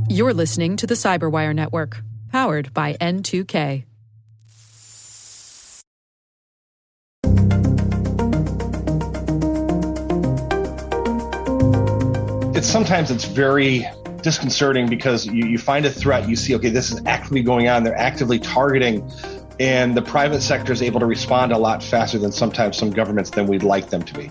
You're listening to the Cyberwire Network, powered by N2K. Sometimes it's very disconcerting because you find a threat, you see, okay, this is actively going on, they're actively targeting, and the private sector is able to respond a lot faster than sometimes some governments than we'd like them to be.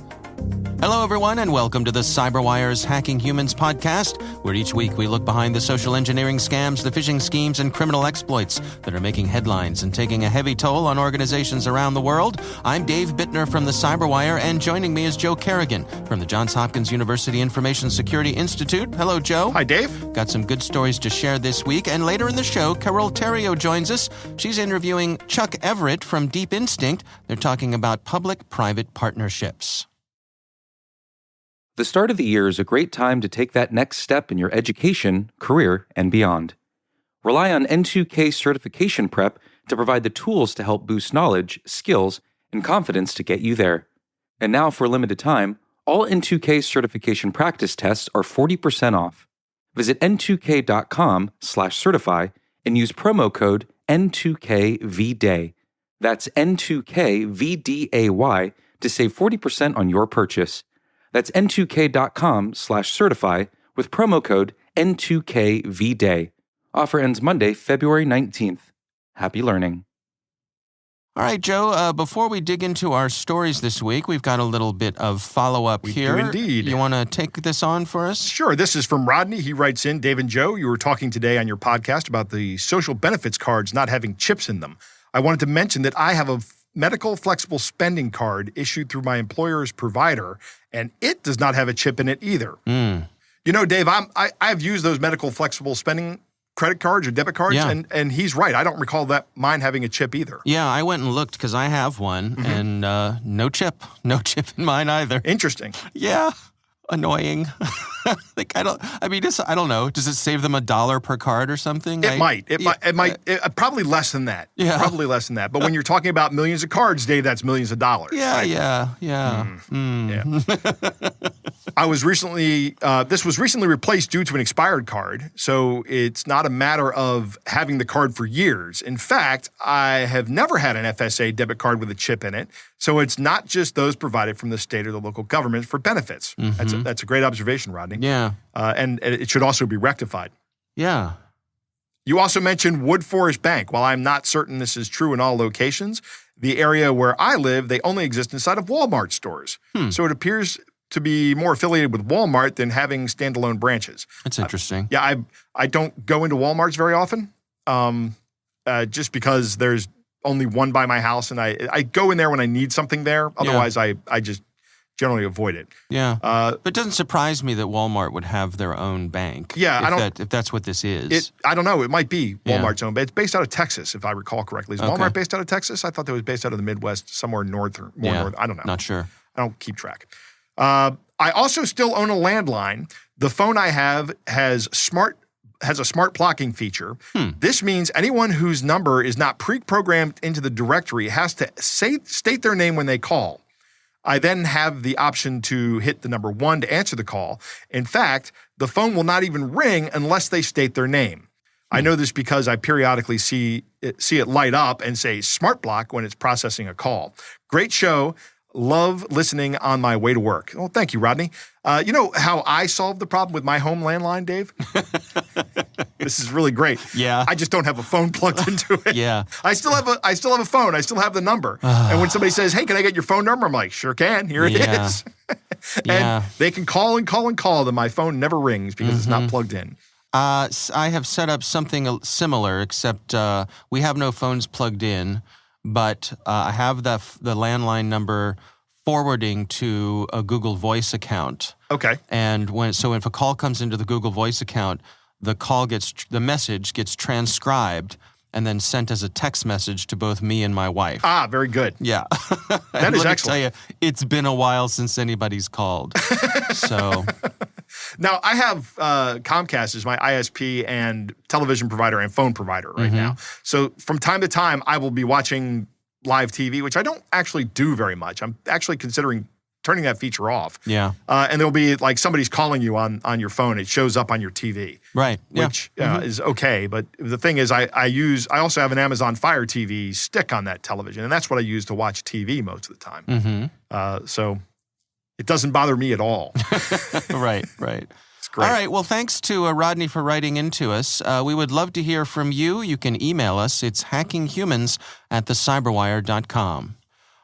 Hello, everyone, and welcome to the CyberWire's Hacking Humans podcast, where each week we look behind the social engineering scams, the phishing schemes, and criminal exploits that are making headlines and taking a heavy toll on organizations around the world. I'm Dave Bittner from the CyberWire, and joining me is Joe Kerrigan from the Johns Hopkins University Information Security Institute. Hello, Joe. Hi, Dave. Got some good stories to share this week, and later in the show, Carole Theriault joins us. She's interviewing Chuck Everett from Deep Instinct. They're talking about public-private partnerships. The start of the year is a great time to take that next step in your education, career, and beyond. Rely on N2K Certification Prep to provide the tools to help boost knowledge, skills, and confidence to get you there. And now, for a limited time, all N2K certification practice tests are 40% off. Visit n2k.com/certify and use promo code N2KVDAY. That's N2KVDAY to save 40% on your purchase. That's n2k.com/certify with promo code N2KVDAY. Offer ends Monday, February 19th. Happy learning. All right, Joe, before we dig into our stories this week, we've got a little bit of follow-up here. We do indeed. You want to take this on for us? Sure. This is from Rodney. He writes in, Dave and Joe, you were talking today on your podcast about the social benefits cards not having chips in them. I wanted to mention that I have a medical flexible spending card issued through my employer's provider, and it does not have a chip in it either. You know, Dave, I've used those medical flexible spending credit cards or debit cards, and he's right. I don't recall that mine having a chip either. Yeah, I went and looked because I have one, and no chip in mine either. Interesting. Yeah, annoying. I don't know. Does it save them $1 per card or something? It might. Probably less than that. Yeah. Probably less than that. But when you're talking about millions of cards, Dave, that's millions of dollars. Yeah, right? Yeah. I was recently, this was recently replaced due to an expired card. So it's not a matter of having the card for years. In fact, I have never had an FSA debit card with a chip in it. So it's not just those provided from the state or the local government for benefits. That's a great observation, Rodney. Yeah. And it should also be rectified. Yeah. You also mentioned Wood Forest Bank. While I'm not certain this is true in all locations, the area where I live, they only exist inside of Walmart stores. So it appears to be more affiliated with Walmart than having standalone branches. That's interesting. I don't go into Walmarts very often, just because there's only one by my house, and I go in there when I need something there. Otherwise, I just generally avoid it. Yeah. But it doesn't surprise me that Walmart would have their own bank. Yeah, if that's what this is. I don't know. It might be Walmart's own, but it's based out of Texas, if I recall correctly. Is Walmart based out of Texas? I thought that was based out of the Midwest, somewhere north or more north. I don't know. Not sure. I don't keep track. I also still own a landline. The phone I have has a smart blocking feature. This means anyone whose number is not pre-programmed into the directory has to state their name when they call. I then have the option to hit the number 1 to answer the call. In fact, the phone will not even ring unless they state their name. I know this because I periodically see it light up and say smart block when it's processing a call. Great show. Love listening on my way to work. Well, thank you, Rodney. You know how I solved the problem with my home landline, Dave? This is really great. Yeah. I just don't have a phone plugged into it. Yeah. I still have a phone. I still have the number. And when somebody says, "Hey, can I get your phone number?" I'm like, "Sure can. Here it is." And they can call and call and call, and my phone never rings because it's not plugged in. I have set up something similar, except we have no phones plugged in. But I have the landline number forwarding to a Google Voice account. Okay. And if a call comes into the Google Voice account, the message gets transcribed and then sent as a text message to both me and my wife. Ah, very good. Yeah. That is excellent. Let me tell you, it's been a while since anybody's called. So. Now, I have Comcast as my ISP and television provider and phone provider right now. So from time to time, I will be watching live TV, which I don't actually do very much. I'm actually considering turning that feature off. Yeah. And there'll be like somebody's calling you on your phone. It shows up on your TV. Right. Yeah. Which is okay. But the thing is, I also have an Amazon Fire TV stick on that television, and that's what I use to watch TV most of the time. So it doesn't bother me at all. Right. It's great. All right. Well, thanks to Rodney for writing into us. We would love to hear from you. You can email us. It's hackinghumans@thecyberwire.com.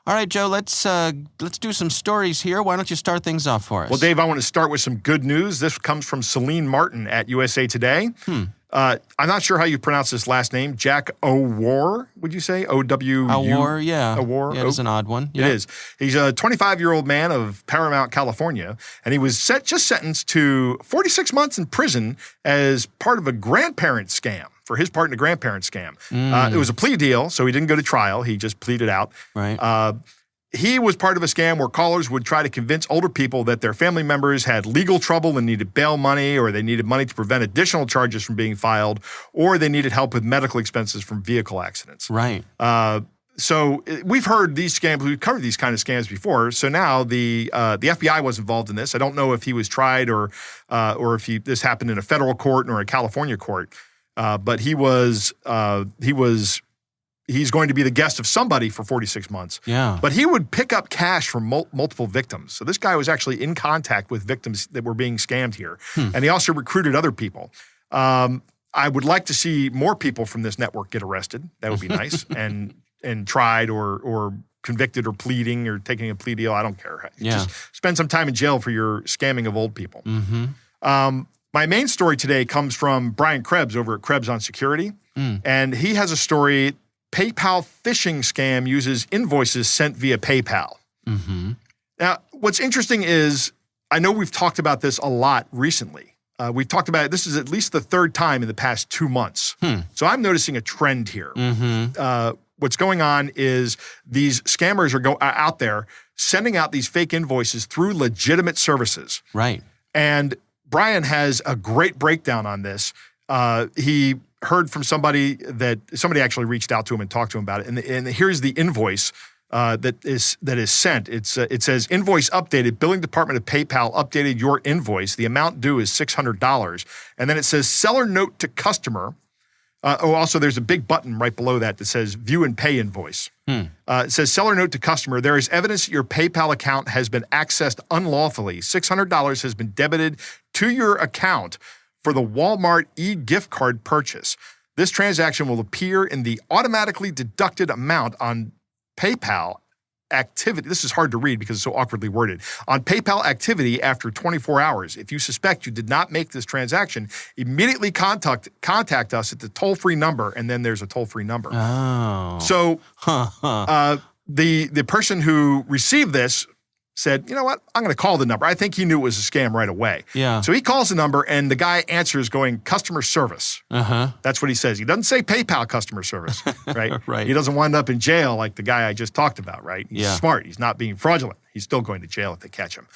All right, Joe, let's do some stories here. Why don't you start things off for us? Well, Dave, I want to start with some good news. This comes from Celine Martin at USA Today. I'm not sure how you pronounce this last name. Jack O'War, would you say? O-W-U? O'War, yeah. O'War? Yeah, it is an odd one. It is. He's a 25-year-old man of Paramount, California, and he was just sentenced to 46 months in prison as part of a grandparent scam, for his part in a grandparent scam. It was a plea deal, so he didn't go to trial. He just pleaded out. Right. He was part of a scam where callers would try to convince older people that their family members had legal trouble and needed bail money, or they needed money to prevent additional charges from being filed, or they needed help with medical expenses from vehicle accidents. Right. So we've heard these scams. We've covered these kind of scams before. So now the FBI was involved in this. I don't know if he was tried or if this happened in a federal court or a California court. But he's going to be the guest of somebody for 46 months. Yeah. But he would pick up cash from multiple victims. So this guy was actually in contact with victims that were being scammed here. And he also recruited other people. I would like to see more people from this network get arrested. That would be nice. and tried or convicted or pleading or taking a plea deal. I don't care. Just spend some time in jail for your scamming of old people. My main story today comes from Brian Krebs over at Krebs on Security. And he has a story. PayPal phishing scam uses invoices sent via PayPal. Now, what's interesting is, I know we've talked about this a lot recently. We've talked about it. This is at least the third time in the past 2 months. So I'm noticing a trend here. What's going on is these scammers are out there sending out these fake invoices through legitimate services. Right. And Brian has a great breakdown on this. He heard from somebody actually reached out to him and talked to him about it. And here's the invoice that is sent. It says, invoice updated. Billing department of PayPal updated your invoice. The amount due is $600. And then it says seller note to customer. Also, there's a big button right below that says view and pay invoice. It says seller note to customer. There is evidence that your PayPal account has been accessed unlawfully. $600 has been debited to your account for the Walmart e-gift card purchase. This transaction will appear in the automatically deducted amount on PayPal activity. This is hard to read because it's so awkwardly worded. On PayPal activity after 24 hours. If you suspect you did not make this transaction, immediately contact us at the toll-free number, and then there's a toll-free number. Oh. So the person who received this said, you know what, I'm going to call the number. I think he knew it was a scam right away. Yeah. So he calls the number, and the guy answers going, customer service. That's what he says. He doesn't say PayPal customer service, right? Right. He doesn't wind up in jail like the guy I just talked about, right? He's smart. He's not being fraudulent. He's still going to jail if they catch him.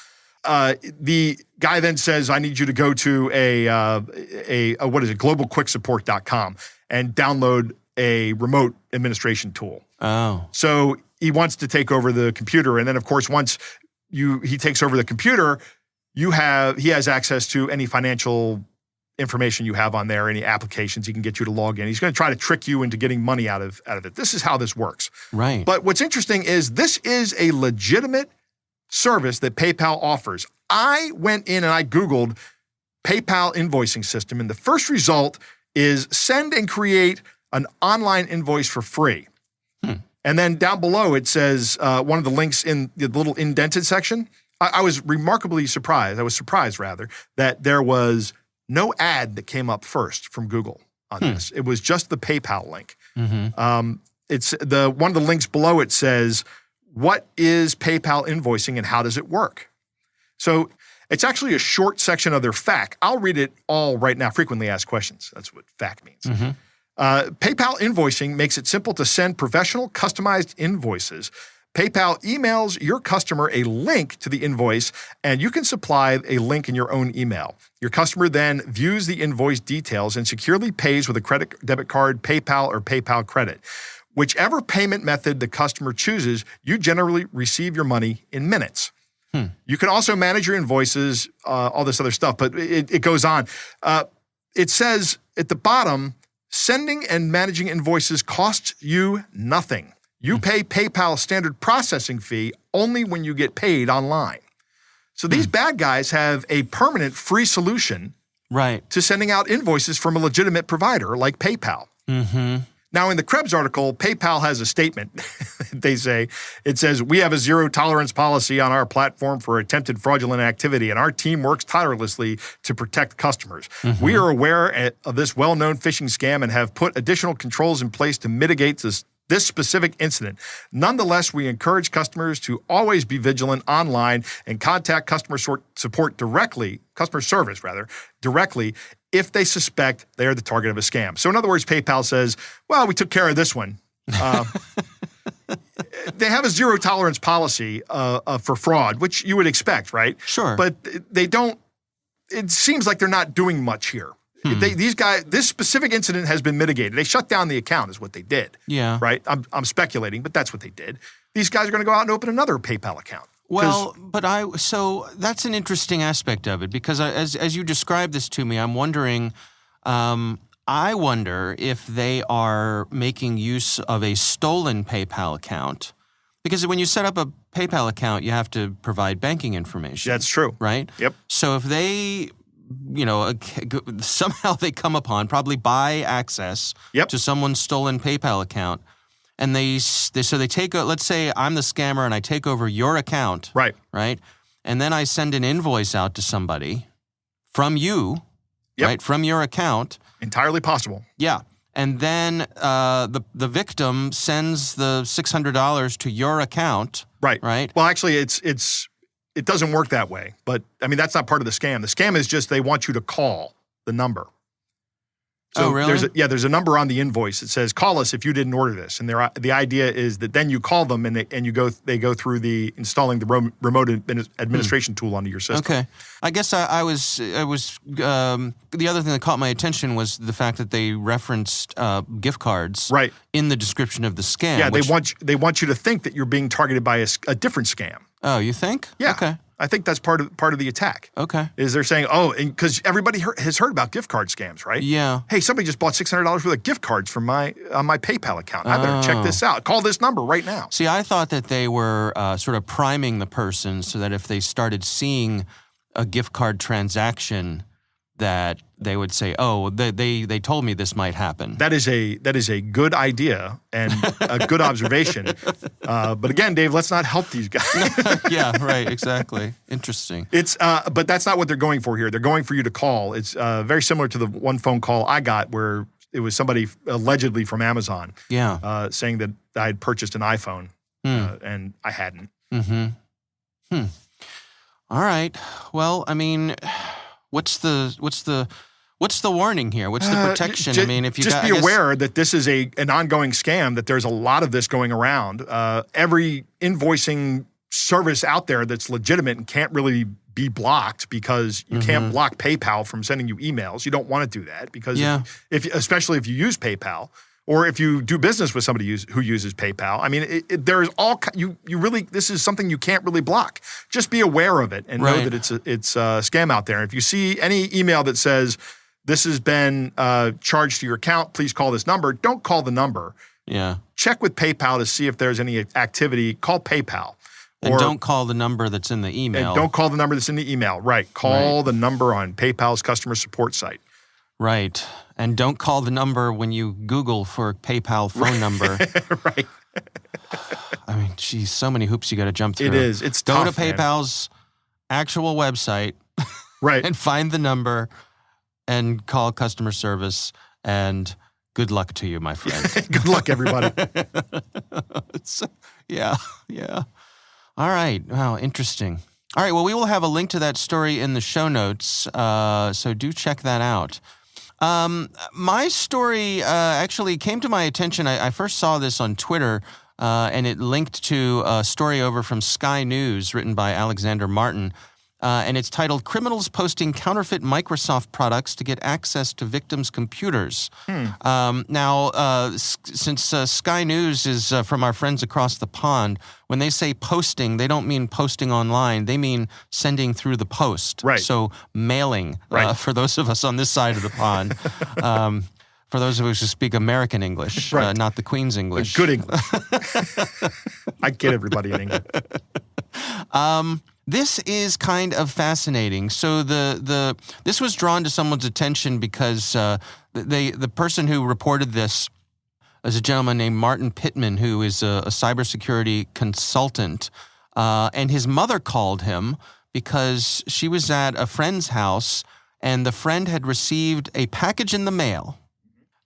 The guy then says, I need you to go to globalquicksupport.com and download a remote administration tool. Oh. So he wants to take over the computer. And then, of course, once he takes over the computer, he has access to any financial information you have on there, any applications. He can get you to log in. He's going to try to trick you into getting money out of it. This is how this works. Right. But what's interesting is this is a legitimate service that PayPal offers. I went in and I Googled PayPal invoicing system, and the first result is send and create an online invoice for free. And then down below, it says one of the links in the little indented section. I was remarkably surprised. I was surprised, rather, that there was no ad that came up first from Google on this. It was just the PayPal link. It's one of the links below it says, what is PayPal invoicing and how does it work? So it's actually a short section of their FAQ. I'll read it all right now. Frequently asked questions. That's what FAQ means. PayPal invoicing makes it simple to send professional, customized invoices. PayPal emails your customer a link to the invoice, and you can supply a link in your own email. Your customer then views the invoice details and securely pays with a credit, debit card, PayPal, or PayPal credit. Whichever payment method the customer chooses, you generally receive your money in minutes. You can also manage your invoices, all this other stuff, but it goes on. It says at the bottom, sending and managing invoices costs you nothing. You pay PayPal standard processing fee only when you get paid online. So these bad guys have a permanent free solution to sending out invoices from a legitimate provider like PayPal. Now, in the Krebs article, PayPal has a statement. It says, we have a zero tolerance policy on our platform for attempted fraudulent activity, and our team works tirelessly to protect customers. We are aware of this well-known phishing scam and have put additional controls in place to mitigate this specific incident. Nonetheless, we encourage customers to always be vigilant online and contact customer service directly if they suspect they are the target of a scam. So in other words, PayPal says, well, we took care of this one. They have a zero tolerance policy for fraud, which you would expect, right? Sure. But they don't, it seems like they're not doing much here. These guys, this specific incident has been mitigated. They shut down the account is what they did. Yeah. Right? I'm speculating, but that's what they did. These guys are going to go out and open another PayPal account. Well, so that's an interesting aspect of it because as you describe this to me, I'm wondering, I wonder if they are making use of a stolen PayPal account because when you set up a PayPal account, you have to provide banking information. That's true. Right? Yep. So if they, somehow they come upon, probably buy access to someone's stolen PayPal account, and they take, let's say I'm the scammer and I take over your account. Right. Right. And then I send an invoice out to somebody from you, right, from your account. Entirely possible. Yeah. And then the victim sends the $600 to your account. Right. Right. Well, actually, it doesn't work that way. But, I mean, that's not part of the scam. The scam is just they want you to call the number. So really? There's a number on the invoice that says, call us if you didn't order this. And the idea is that then you call them and they go through installing the remote administration tool onto your system. Okay. I guess I was the other thing that caught my attention was the fact that they referenced gift cards in the description of the scam. Yeah, they want you to think that you're being targeted by a different scam. Oh, you think? Yeah. Okay. I think that's part of the attack. Okay. Is they're saying, because everybody has heard about gift card scams, right? Yeah. Hey, somebody just bought $600 worth of gift cards from on my PayPal account. I better check this out. Call this number right now. See, I thought that they were sort of priming the person so that if they started seeing a gift card transaction, that they would say, "Oh, they told me this might happen." That is a good idea and a good observation. But again, Dave, let's not help these guys. Yeah, right, exactly. Interesting. But that's not what they're going for here. They're going for you to call. It's very similar to the one phone call I got where it was somebody allegedly from Amazon, saying that I had purchased an iPhone and I hadn't. Mm-hmm. All right. Well, I mean, what's the warning here? What's the protection? I mean, if you just be aware that this is an ongoing scam, that there's a lot of this going around. Every invoicing service out there that's legitimate and can't really be blocked because you can't block PayPal from sending you emails. You don't want to do that because especially if you use PayPal or if you do business with somebody who uses PayPal. I mean, there's this is something you can't really block. Just be aware of it and know that it's a scam out there. And if you see any email that says, this has been charged to your account, please call this number, don't call the number. Yeah. Check with PayPal to see if there's any activity. Call PayPal. And don't call the number that's in the email. And don't call the number that's in the email. Right. Call the number on PayPal's customer support site. Right. And don't call the number when you Google for PayPal phone number. Right. I mean, geez, so many hoops you got to jump through. It is. It's Go tough, to PayPal's actual website. Right. And find the number and call customer service and good luck to you, my friend. Good luck, everybody. Yeah. All right. Wow, interesting. All right, well, we will have a link to that story in the show notes, so do check that out. My story actually came to my attention. I first saw this on Twitter, and it linked to a story over from Sky News written by Alexander Martin. And it's titled "Criminals Posting Counterfeit Microsoft Products to Get Access to Victims' Computers." Now, since Sky News is from our friends across the pond, when they say posting, they don't mean posting online. They mean sending through the post. Right. So mailing, for those of us on this side of the pond. For those of us who speak American English, Right. not the Queen's English. Good English. I get everybody in England. This is kind of fascinating. So this was drawn to someone's attention because the person who reported this is a gentleman named Martin Pittman, who is a cybersecurity consultant, and his mother called him because she was at a friend's house and the friend had received a package in the mail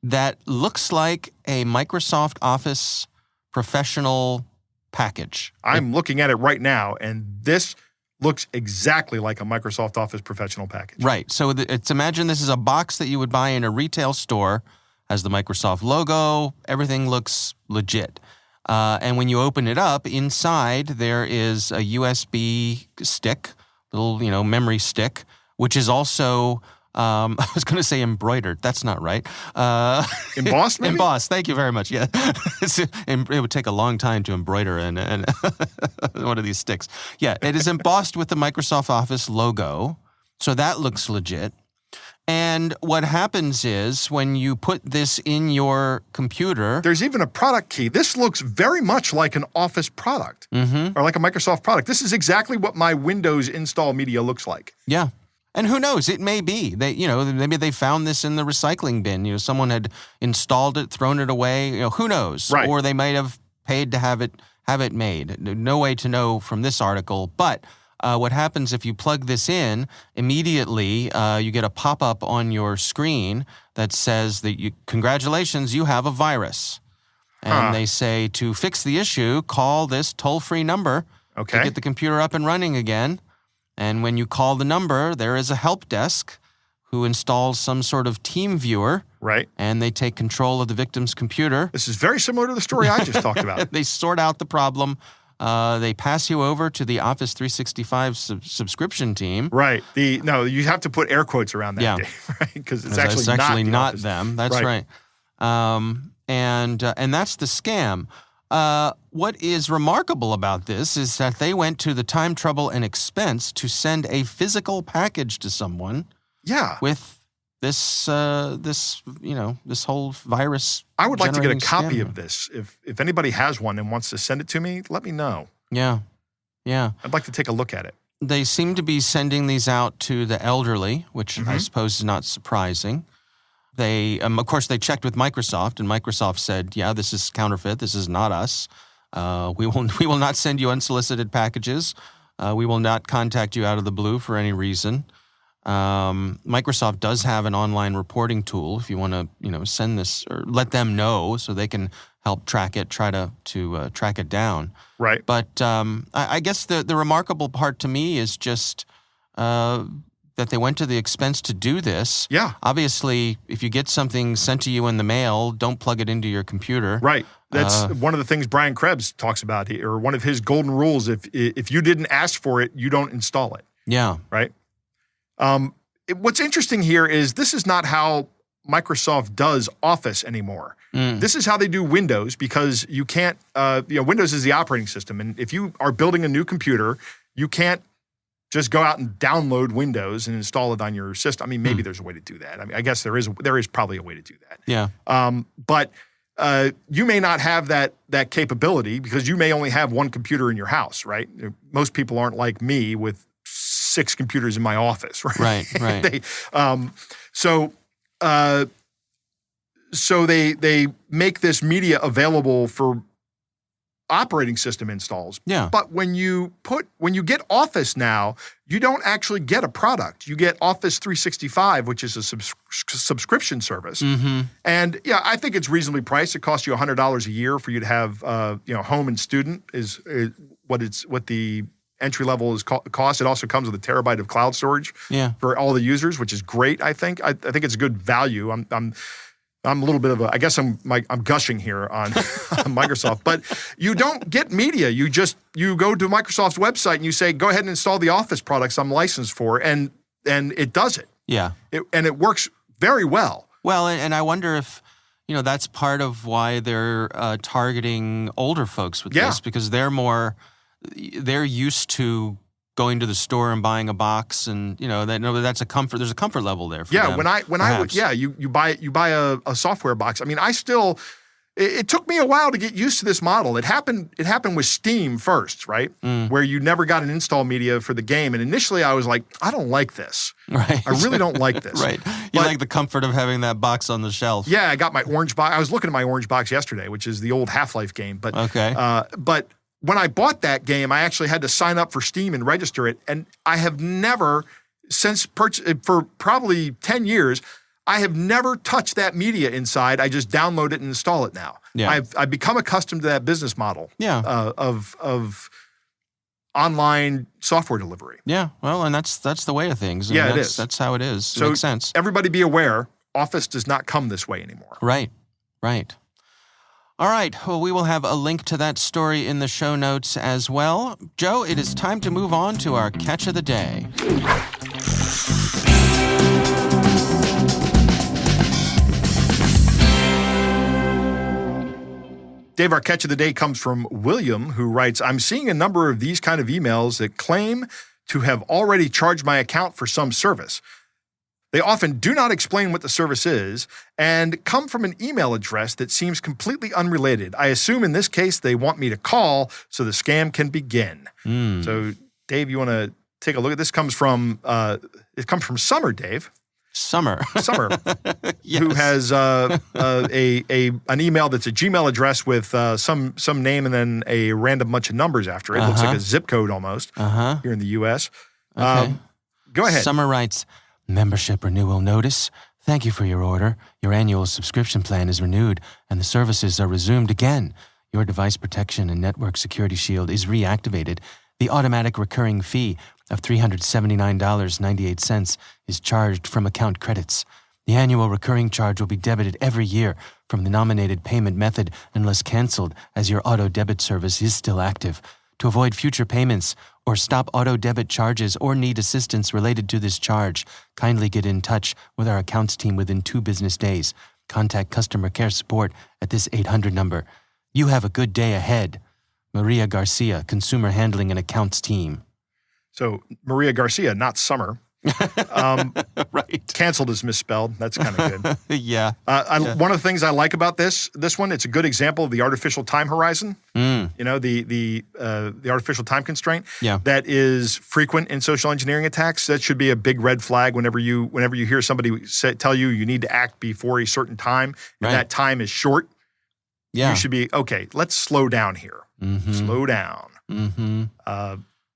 that looks like a Microsoft Office professional package. I'm looking at it right now, and this looks exactly like a Microsoft Office professional package. Right. So imagine this is a box that you would buy in a retail store, has the Microsoft logo, everything looks legit. And when you open it up, inside there is a USB stick, little, memory stick, which is also, I was going to say embroidered. That's not right. Embossed, maybe? Embossed. Thank you very much. Yeah. It would take a long time to embroider and one of these sticks. Yeah, it is embossed with the Microsoft Office logo. So that looks legit. And what happens is when you put this in your computer... There's even a product key. This looks very much like an Office product or like a Microsoft product. This is exactly what my Windows install media looks like. Yeah. And who knows? It may be. Maybe they found this in the recycling bin. Someone had installed it, thrown it away. Who knows? Right. Or they might have paid to have it made. No way to know from this article. But what happens if you plug this in, immediately you get a pop-up on your screen that says that congratulations, you have a virus. And they say to fix the issue, call this toll-free number to get the computer up and running again. And when you call the number, there is a help desk who installs some sort of team viewer. Right. And they take control of the victim's computer. This is very similar to the story I just talked about. They sort out the problem. They pass you over to the Office 365 subscriction team. Right. You have to put air quotes around that, Dave, right? Because it's actually not them. That's right. And that's the scam. What is remarkable about this is that they went to the time, trouble, and expense to send a physical package to someone. Yeah. With this whole virus. I would like to get a copy scam. of this. If anybody has one and wants to send it to me, let me know. Yeah. I'd like to take a look at it. They seem to be sending these out to the elderly, which I suppose is not surprising. They, of course, they checked with Microsoft, and Microsoft said, "Yeah, this is counterfeit. This is not us. We will not send you unsolicited packages. We will not contact you out of the blue for any reason." Microsoft does have an online reporting tool if you want to, send this or let them know so they can help track it, try to track it down. Right. But I guess the remarkable part to me is just that they went to the expense to do this. Yeah. Obviously, if you get something sent to you in the mail, don't plug it into your computer. Right. That's one of the things Brian Krebs talks about here, or one of his golden rules. If you didn't ask for it, you don't install it. Yeah. Right. What's interesting here is this is not how Microsoft does Office anymore. This is how they do Windows, because you can't, Windows is the operating system. And if you are building a new computer, you can't just go out and download Windows and install it on your system. I mean, maybe there's a way to do that. I mean, I guess there is probably a way to do that. Yeah. But you may not have that capability because you may only have one computer in your house, right? Most people aren't like me with 6 computers in my office, right? Right. So they make this media available for operating system installs. Yeah. But when you get Office now, you don't actually get a product. You get Office 365, which is a subscription service. Mm-hmm. And yeah, I think it's reasonably priced. It costs you $100 a year for you to have, home and student is what the entry level is cost. It also comes with a terabyte of cloud storage for all the users, which is great. I think it's a good value. I'm a little bit of I guess I'm gushing here on Microsoft, but you don't get media. You go to Microsoft's website and you say, go ahead and install the Office products I'm licensed for, and it does it. Yeah. And it works very well. Well, and I wonder if, that's part of why they're targeting older folks with this, because they're used to going to the store and buying a box, and that's a comfort. There's a comfort level there for them. You buy a software box. I mean, it took me a while to get used to this model. It happened with Steam first, right? Where you never got an install media for the game, and initially I was like, I don't like this. Right. I really don't like this. Right. You like the comfort of having that box on the shelf. Yeah, I got my orange box. I was looking at my orange box yesterday, which is the old Half-Life game. But okay. But when I bought that game, I actually had to sign up for Steam and register it. And I have never, for probably 10 years, I have never touched that media inside. I just download it and install it now. Yeah. I've become accustomed to that business model of online software delivery. Yeah, well, and that's the way of things. It is. That's how it is. So it makes sense. Everybody be aware, Office does not come this way anymore. Right. All right, well, we will have a link to that story in the show notes as well. Joe, it is time to move on to our Catch of the Day. Dave, our Catch of the Day comes from William, who writes, I'm seeing a number of these kind of emails that claim to have already charged my account for some service. They often do not explain what the service is and come from an email address that seems completely unrelated. I assume in this case they want me to call so the scam can begin. So, Dave, you want to take a look at this? Comes from Summer, Dave. Summer, yes. Who has an email that's a Gmail address with some name and then a random bunch of numbers after it. Looks like a zip code almost here in the U.S. Okay. Go ahead. Summer writes, membership renewal notice. Thank you for your order. Your annual subscription plan is renewed and the services are resumed again. Your device protection and network security shield is reactivated. The automatic recurring fee of $379.98 is charged from account credits. The annual recurring charge will be debited every year from the nominated payment method unless canceled, as your auto debit service is still active. To avoid future payments or stop auto debit charges or need assistance related to this charge, kindly get in touch with our accounts team within 2 business days. Contact customer care support at this 800 number. You have a good day ahead. Maria Garcia, Consumer Handling and Accounts Team. So, Maria Garcia, not Summer. Right. Canceled is misspelled. That's kind of good. Yeah. One of the things I like about this one, it's a good example of the artificial time horizon. The artificial time constraint that is frequent in social engineering attacks. That should be a big red flag whenever you hear somebody tell you need to act before a certain time, and that time is short. Yeah. You should be, okay, let's slow down here. Slow down. You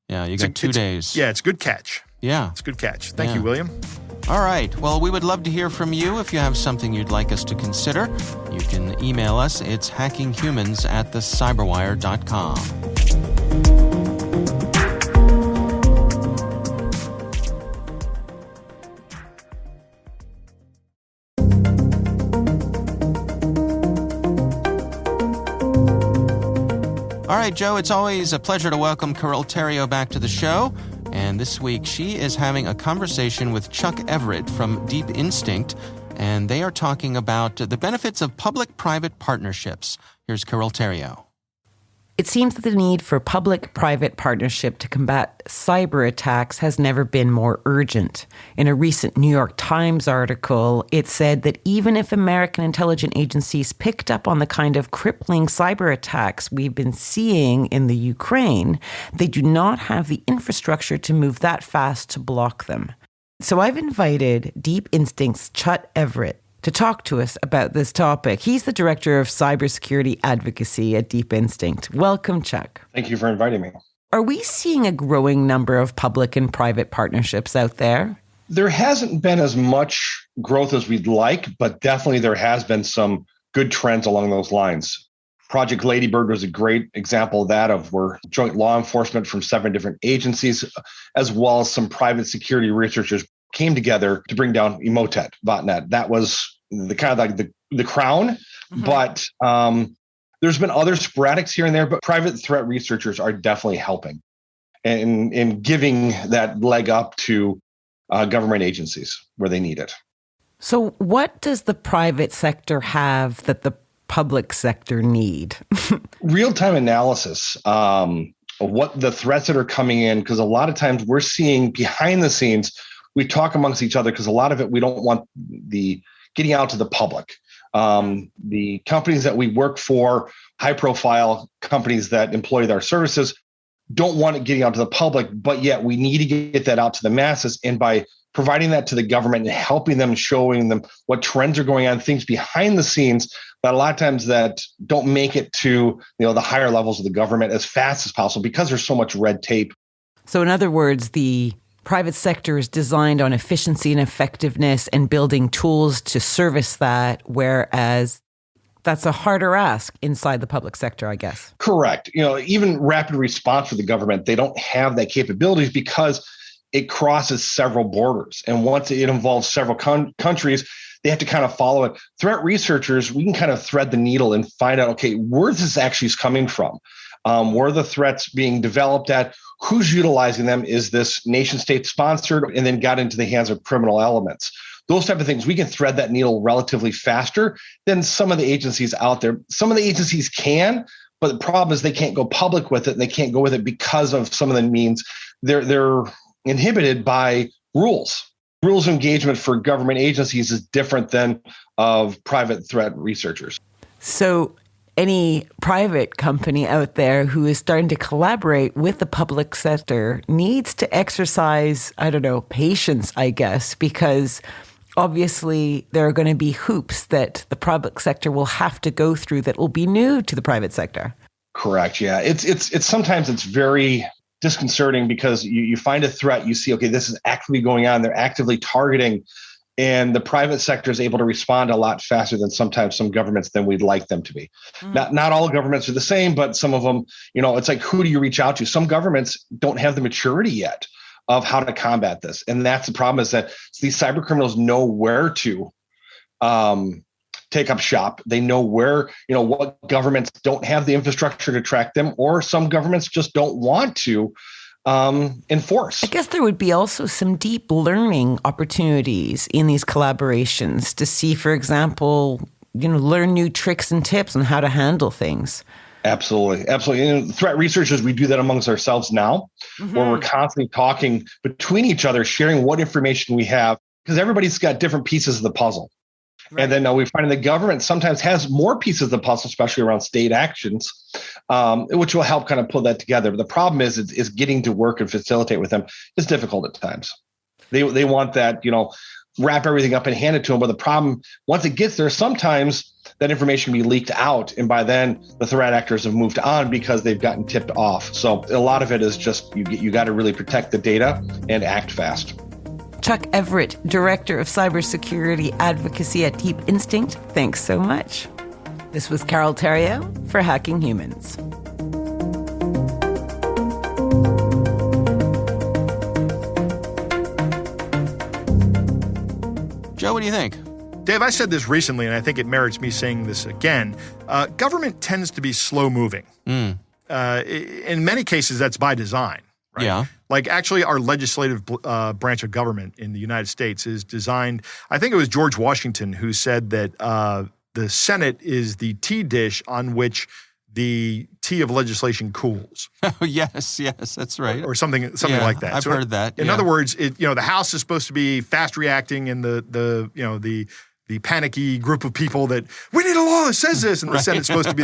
got 2 days. Yeah, it's a good catch. Yeah. It's a good catch. Thank you, William. All right. Well, we would love to hear from you. If you have something you'd like us to consider, you can email us. It's hackinghumans@thecyberwire.com. All right, Joe, it's always a pleasure to welcome Carol Theriault back to the show. And this week, she is having a conversation with Chuck Everett from Deep Instinct, and they are talking about the benefits of public-private partnerships. Here's Carol Theriault. It seems that the need for public-private partnership to combat cyber attacks has never been more urgent. In a recent New York Times article, it said that even if American intelligence agencies picked up on the kind of crippling cyber attacks we've been seeing in the Ukraine, they do not have the infrastructure to move that fast to block them. So I've invited Deep Instinct's Chuck Everett to talk to us about this topic. He's the Director of Cybersecurity Advocacy at Deep Instinct. Welcome, Chuck. Thank you for inviting me. Are we seeing a growing number of public and private partnerships out there? There hasn't been as much growth as we'd like, but definitely there has been some good trends along those lines. Project Ladybird was a great example of that, of where joint law enforcement from 7 different agencies, as well as some private security researchers, came together to bring down Emotet botnet. That was the kind of like the the crown, but there's been other sporadics here and there, but private threat researchers are definitely helping and giving that leg up to government agencies where they need it. So what does the private sector have that the public sector need? Real-time analysis of what the threats that are coming in, because a lot of times we're seeing behind the scenes, we talk amongst each other because a lot of it we don't want the getting out to the public. The companies that we work for, high-profile companies that employ our services, don't want it getting out to the public, but yet we need to get that out to the masses. And by providing that to the government and helping them, showing them what trends are going on, things behind the scenes that a lot of times that don't make it to the higher levels of the government as fast as possible because there's so much red tape. So in other words, the private sector is designed on efficiency and effectiveness and building tools to service that, whereas that's a harder ask inside the public sector, I guess. Correct. Even rapid response for the government, they don't have that capabilities because it crosses several borders. And once it involves several countries, they have to kind of follow it. Threat researchers, we can kind of thread the needle and find out, okay, where this actually is coming from? Where are the threats being developed at? Who's utilizing them? Is this nation state sponsored and then got into the hands of criminal elements? Those type of things, we can thread that needle relatively faster than some of the agencies out there. Some of the agencies can, but the problem is they can't go public with it, and they can't go with it because of some of the means. They're inhibited by rules. Rules of engagement for government agencies is different than of private threat researchers. So any private company out there who is starting to collaborate with the public sector needs to exercise, patience, I guess, because obviously there are going to be hoops that the public sector will have to go through that will be new to the private sector. Correct. Yeah. It's sometimes it's very disconcerting because you find a threat, you see, okay, this is actively going on. They're actively targeting, and the private sector is able to respond a lot faster than sometimes some governments than we'd like them to be. Not all governments are the same, but some of them, it's like, who do you reach out to? Some governments don't have the maturity yet of how to combat this. And that's the problem, is that these cyber criminals know where to take up shop. They know where, what governments don't have the infrastructure to track them, or some governments just don't want to enforce. I guess there would be also some deep learning opportunities in these collaborations to see, for example, learn new tricks and tips on how to handle things. Absolutely. Absolutely. Threat researchers, we do that amongst ourselves now, where we're constantly talking between each other, sharing what information we have, because everybody's got different pieces of the puzzle. Right. And then we find the government sometimes has more pieces of the puzzle, especially around state actions, which will help kind of pull that together. But the problem is getting to work and facilitate with them is difficult at times. They want that, wrap everything up and hand it to them. But the problem, once it gets there, sometimes that information be leaked out. And by then the threat actors have moved on because they've gotten tipped off. So a lot of it is just, you got to really protect the data and act fast. Chuck Everett, Director of Cybersecurity Advocacy at Deep Instinct, thanks so much. This was Carol Theriault for Hacking Humans. Joe, what do you think? Dave, I said this recently, and I think it merits me saying this again. Government tends to be slow-moving. In many cases, that's by design. Right? Yeah. Like actually our legislative branch of government in the United States is designed, I think it was George Washington who said that the Senate is the tea dish on which the tea of legislation cools. Oh, yes, that's right. Or something like that. I've heard that. In other words, the House is supposed to be fast reacting, and the panicky group of people that we need a law that says this, and the Senate's supposed to be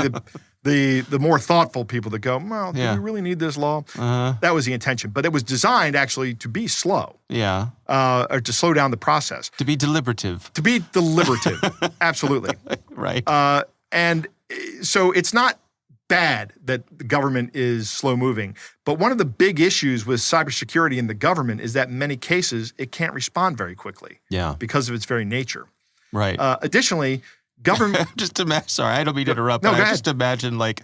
the more thoughtful people that go, well, do we really need this law? That was the intention. But it was designed actually to be slow. Yeah. Or to slow down the process. To be deliberative. Absolutely. Right. And so it's not bad that the government is slow moving. But one of the big issues with cybersecurity in the government is that in many cases, it can't respond very quickly. Yeah. Because of its very nature. Right. Additionally, government. Sorry, I don't mean to interrupt. No, but go I ahead. just imagine like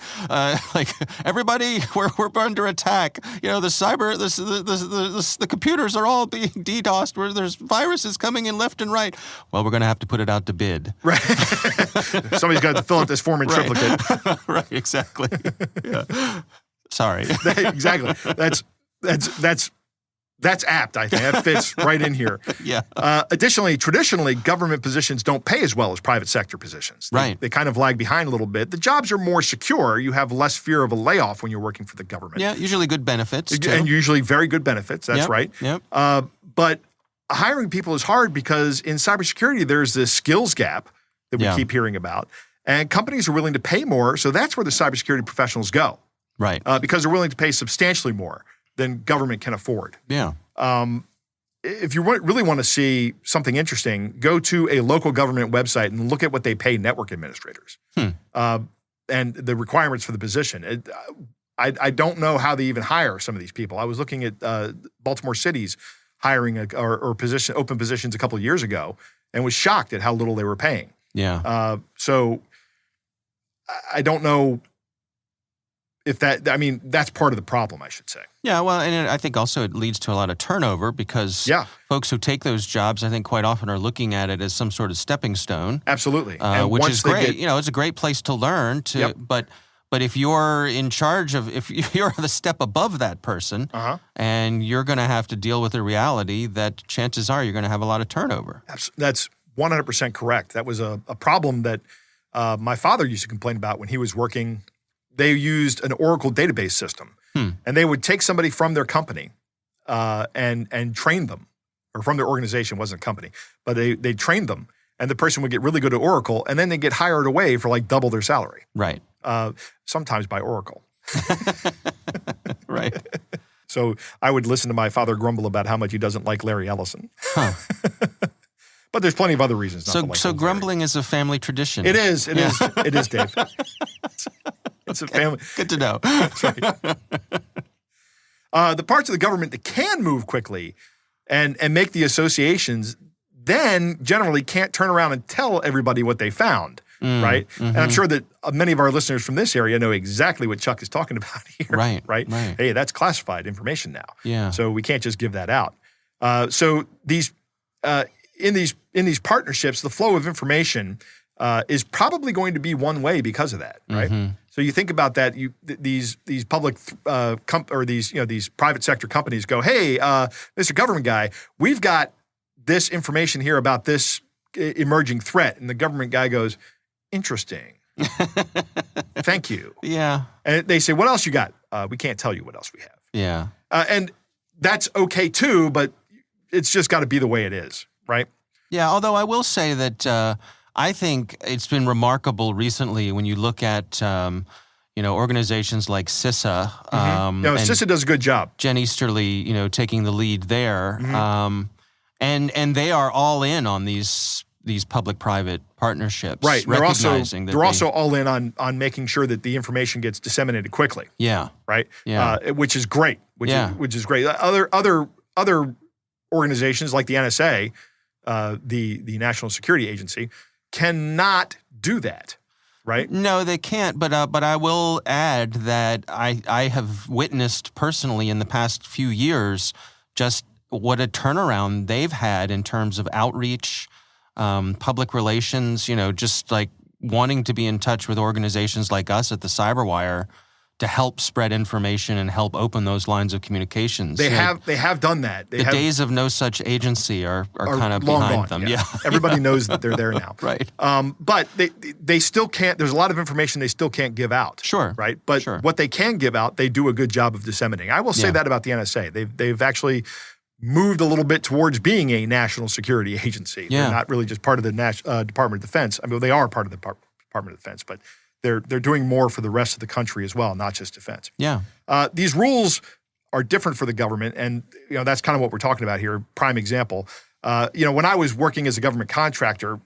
everybody, we're under attack. You know, the computers are all being DDoSed. Where there's viruses coming in left and right. Well, we're going to have to put it out to bid. Right. Somebody's got to fill out this form in triplicate. Right. Exactly. Yeah. Sorry. Exactly. That's apt, I think. That fits right in here. Yeah. Additionally, traditionally, government positions don't pay as well as private sector positions. Right. They kind of lag behind a little bit. The jobs are more secure. You have less fear of a layoff when you're working for the government. Yeah, usually good benefits, too. And usually very good benefits. That's Yep, right. Yep. But hiring people is hard because in cybersecurity, there's this skills gap that we Yeah. keep hearing about. And companies are willing to pay more. So that's where the cybersecurity professionals go Right. because they're willing to pay substantially more than government can afford. Yeah. If you really want to see something interesting, go to a local government website and look at what they pay network administrators and the requirements for the position. I don't know how they even hire some of these people. I was looking at Baltimore City's hiring or open positions a couple of years ago and was shocked at how little they were paying. Yeah. So I don't know if that's part of the problem, I should say. Yeah, well, and I think also it leads to a lot of turnover because folks who take those jobs, I think quite often are looking at it as some sort of stepping stone. Absolutely. Which is great. It's a great place to learn. But if you're in charge of, if you're the step above that person and you're going to have to deal with the reality that chances are you're going to have a lot of turnover. That's 100% correct. That was a problem that my father used to complain about when he was working. They used an Oracle database system, and they would take somebody from their company and train them, or from their organization, wasn't a company, but they trained them, and the person would get really good at Oracle, and then they get hired away for like double their salary. Right. Sometimes by Oracle. Right. So I would listen to my father grumble about how much he doesn't like Larry Ellison. But there's plenty of other reasons not to like So grumbling is a family tradition. It is. It is, Dave. It's a family. Good to know. That's right. The parts of the government that can move quickly and make the associations then generally can't turn around and tell everybody what they found, right? Mm-hmm. And I'm sure that many of our listeners from this area know exactly what Chuck is talking about here. Right. Hey, that's classified information now. Yeah. So we can't just give that out. So these in these partnerships, the flow of information is probably going to be one way because of that, right? Mm-hmm. So you think about that. These public these private sector companies go, hey, Mr. Government guy, we've got this information here about this emerging threat, and the government guy goes, interesting. Thank you. Yeah. And they say, what else you got? We can't tell you what else we have. Yeah. And that's okay too, but it's just got to be the way it is, right? Yeah. Although I will say that. I think it's been remarkable recently when you look at, organizations like CISA. CISA does a good job. Jen Easterly, taking the lead there. Mm-hmm. And they are all in on these public-private partnerships. Right. Recognizing they're also all in on making sure that the information gets disseminated quickly. Yeah. Right. Yeah. Which is great. Which is great. Other organizations like the NSA, the National Security Agency, cannot do that, right? No, they can't. But I will add that I have witnessed personally in the past few years just what a turnaround they've had in terms of outreach, public relations. Just like wanting to be in touch with organizations like us at the CyberWire to help spread information and help open those lines of communications. They have done that. The days of no such agency are kind of long behind gone, them. Yeah. Everybody knows that they're there now. Right. But they still can't. There's a lot of information they still can't give out. Sure. Right. But what they can give out, they do a good job of disseminating. I will say that about the NSA. They've actually moved a little bit towards being a national security agency. Yeah. They're not really just part of the Department of Defense. I mean, they are part of the Department of Defense, but they're doing more for the rest of the country as well, not just defense. Yeah. These rules are different for the government, and that's kind of what we're talking about here. Prime example. When I was working as a government contractor,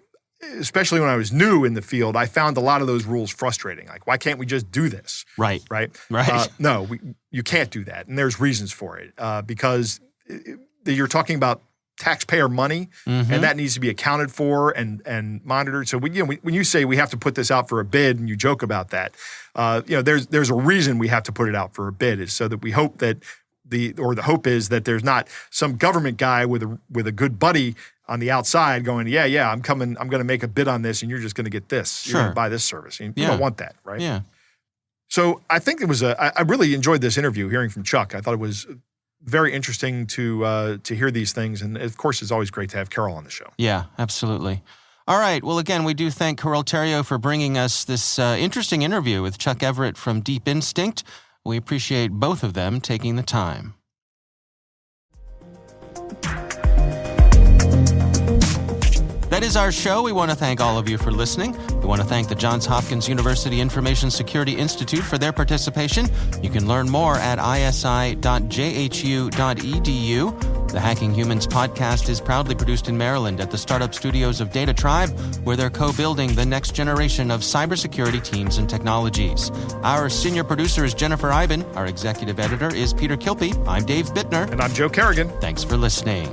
especially when I was new in the field, I found a lot of those rules frustrating. Like, why can't we just do this? Right. Right. No, you can't do that, and there's reasons for it. Because you're talking about taxpayer money, and that needs to be accounted for and monitored. So when you say we have to put this out for a bid, and you joke about that, there's a reason we have to put it out for a bid, is so that we hope that the hope is that there's not some government guy with a good buddy on the outside going, yeah, I'm going to make a bid on this, and you're just going to get this. Sure. You're going to buy this service. You don't want that, right? Yeah. So I think I really enjoyed this interview, hearing from Chuck. I thought it was very interesting to hear these things. And of course, it's always great to have Carol on the show. Yeah, absolutely. All right. Well, again, we do thank Carol Theriault for bringing us this interesting interview with Chuck Everett from Deep Instinct. We appreciate both of them taking the time. That is our show. We want to thank all of you for listening. We want to thank the Johns Hopkins University Information Security Institute for their participation. You can learn more at isi.jhu.edu. The Hacking Humans podcast is proudly produced in Maryland at the startup studios of Data Tribe, where they're co-building the next generation of cybersecurity teams and technologies. Our senior producer is Jennifer Iben. Our executive editor is Peter Kilpie. I'm Dave Bittner. And I'm Joe Kerrigan. Thanks for listening.